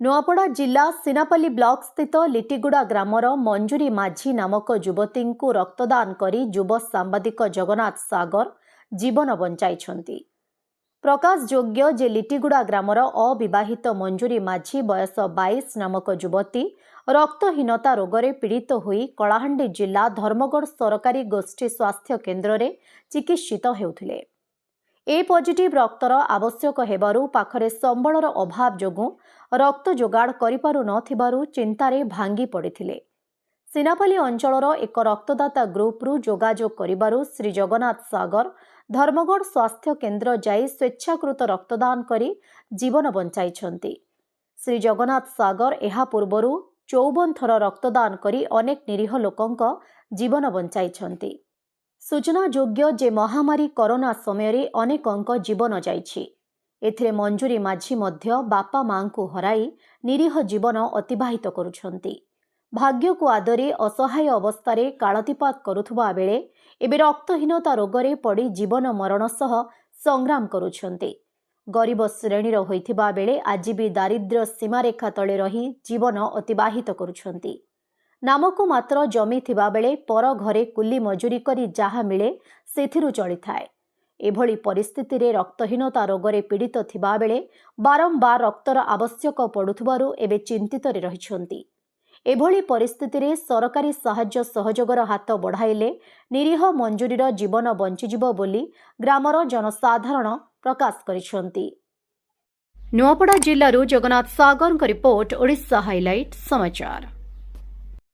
नुआपड़ा जिला सिनापल्ली ब्लॉक स्थित लिटिगुड़ा ग्रामर मंजूरी माझी नामक युवती को रक्तदान करी युव सांबादिक जगन्नाथ सागर जीवन बंचाई। प्रकाश योग्य जे लिटिगुड़ा ग्रामर अविवाहित मंजूरी माझी बयस 22 नामक युवती रक्तहीनता रोगरे पीड़ित होई कलाहांडी जिला धर्मगढ़ सरकारी गोष्ठी स्वास्थ्य केन्द्र में चिकित्सित हेउथिले। ए पॉजिटिव रक्तर आवश्यक हेबारु पाखरे संबलर अभाव जोगु रक्त जोगाड़ करिपारु नथिबारु चिंतारे भांगी पड़िथिले। सिनापल्ली अंचलर एक रक्तदाता ग्रुपरु जोगाजोग करिबारु श्री जगन्नाथ सागर धर्मगढ़ स्वास्थ्य केन्द्र जाई स्वेच्छाकृत रक्तदान करी जीवन बंचाइछंती। श्री जगन्नाथ सागर एहा पूर्वरु 54 थर रक्तदान करी अनेक निरीह लोकंक जीवन बंचाइछंती। सूचना योग्य जे महामारी कोरोना समय अनेकंक जीवन जाइछि। एथिरे मंजूरी माझी मध्य बापा मां को हराई निरीह जीवन अतिबाहित करुछंती। भाग्य को आदरी असहाय अवस्था कालातिपात करुथुबा बेले एबे रक्तहीनता रोगरे पड़ी जीवन मरण सह संग्राम करुछंती। गरीब श्रेणीर होइथिबा बेले आज भी दारिद्र्य सीमारेखा तले रही जीवन अतिबाहित करुछंती। नामको मात्र जमी थिबा बेले पर घरे कुली मजूरी करी जहा मिले सेथिरु चली थाए। एभली परिस्थिति रे रक्तहीनता रोगरे पीड़ित थिबा बेले बारंबार रक्तर आवश्यक पड़ुथुबारु एबे चिंतित रे रहिछंती। एभली परिस्थिति रे सरकारी साहाय्य सहयोगर हाथ बढ़ाइले निरीह मंजूरीर जीवन बंचिजिबो बोली ग्रामर जनसाधारण प्रकाश करिछंती। नुआपड़ा जिल्लारु जगन्नाथ सागर रिपोर्ट ओडिशा हाइलाइट समाचार।